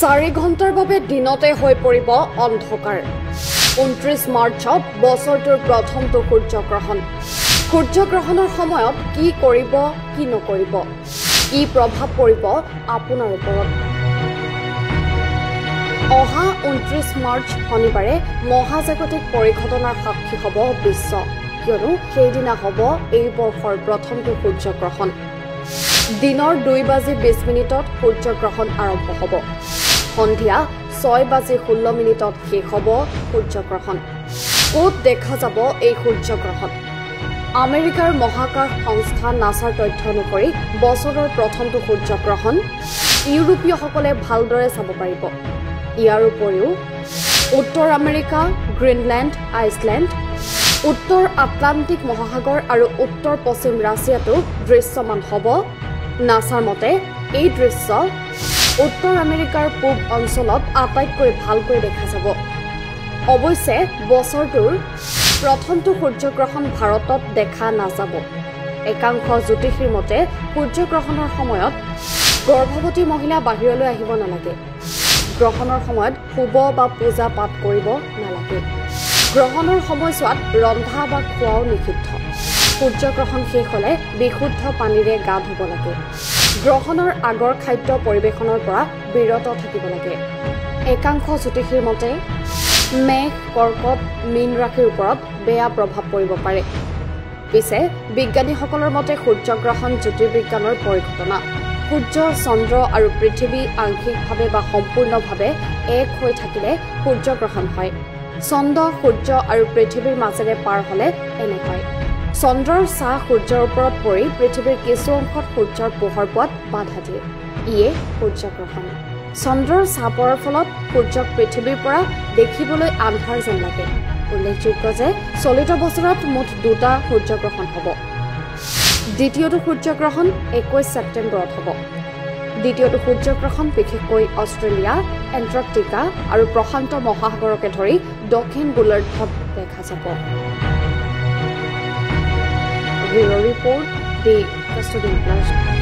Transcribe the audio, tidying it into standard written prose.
4 ঘণ্টাৰ বাবে দিনতে হৈ পৰিব অন্ধকাৰ 29 মাৰ্চত বছৰটোৰ প্ৰথমটো সূৰ্যগ্ৰহণ সূৰ্যগ্ৰহণৰ সময়ত কি কৰিব কি নকৰিব কি প্ৰভাৱ পৰিব আপোনাৰ ওপৰত অহা 29 মাৰ্চ শনিবাৰে মহাজাগতিক পৰিঘটনাৰ সাক্ষী হ'ব বিশ্ব কিয়নো সেইদিনা হ'ব এই বৰ্ষৰ প্ৰথমটো সূৰ্যগ্ৰহণ দিনৰ 2:20 সূৰ্যগ্ৰহণ আৰম্ভ হ'ব সন্ধিয়া 6:16 শেষ হ'ব সূৰ্যগ্ৰহণ ক'ত দেখা যাব এই সূৰ্যগ্ৰহণ আমেৰিকাৰ মহাকাশ সংস্থা নাছাৰ তথ্য অনুসৰি বছৰৰ প্ৰথমটো সূৰ্যগ্ৰহণ ইউৰোপীয়সকলে ভালদৰে চাব পাৰিব ইয়াৰ উপৰিও উত্তৰ আমেৰিকা গ্ৰীণলেণ্ড আইচলেণ্ড উত্তৰ আটলান্টিক মহাসাগৰ আৰু উত্তৰ পশ্চিম ৰাছিয়াতো দৃশ্যমান হ'ব নাছাৰ মতে এই দৃশ্য উত্তৰ আমেৰিকাৰ পূব অঞ্চলত আটাইতকৈ ভালকৈ দেখা যাব অৱশ্যে বছৰটোৰ প্ৰথমটো সূৰ্যগ্ৰহণ ভাৰতত দেখা নাযাব একাংশ জ্যোতিষীৰ মতে সূৰ্যগ্ৰহণৰ সময়ত গৰ্ভৱতী মহিলা বাহিৰলৈ আহিব নালাগে গ্ৰহণৰ সময়ত শুব বা পূজা পাঠ কৰিব নালাগে গ্ৰহণৰ সময়ছোৱাত ৰন্ধা বা খোৱাও নিষিদ্ধ সূৰ্যগ্ৰহণ শেষ হ'লে বিশুদ্ধ পানীৰে গা ধুব লাগে গ্ৰহণৰ আগৰ খাদ্য পৰিৱেশনৰ পৰা বিৰত থাকিব লাগে একাংশ জ্যোতিষীৰ মতে মেঘ কৰ্কট মীন ৰাশিৰ ওপৰত বেয়া প্ৰভাৱ পৰিব পাৰে পিছে বিজ্ঞানীসকলৰ মতে সূৰ্যগ্ৰহণ জ্যোতিৰ্বিজ্ঞানৰ পৰিঘটনা সূৰ্য চন্দ্ৰ আৰু পৃথিৱী আংশিকভাৱে বা সম্পূৰ্ণভাৱে এক হৈ থাকিলে সূৰ্যগ্ৰহণ হয় চন্দ্ৰ সূৰ্য আৰু পৃথিৱীৰ মাজেৰে পাৰ হ'লে এনে হয় চন্দ্ৰৰ ছাঁ সূৰ্যৰ ওপৰত পৰি পৃথিৱীৰ কিছু অংশত সূৰ্যৰ পোহৰ পোৱাত বাধা দিয়ে ইয়ে সূৰ্যগ্ৰহণ চন্দ্ৰৰ ছাঁ পৰাৰ ফলত সূৰ্যক পৃথিৱীৰ পৰা দেখিবলৈ আন্ধাৰ যেন লাগে উল্লেখযোগ্য যে চলিত বছৰত মুঠ 2টা সূৰ্যগ্ৰহণ হ'ব দ্বিতীয়টো সূৰ্যগ্ৰহণ 21 ছেপ্টেম্বৰত হ'ব দ্বিতীয়টো সূৰ্যগ্ৰহণ বিশেষকৈ অষ্ট্ৰেলিয়া এণ্টাৰ্কটিকা আৰু প্ৰশান্ত মহাসাগৰকে ধৰি দক্ষিণ গোলাৰ্ধত দেখা যাব Bureau Report, The Custodian Plus.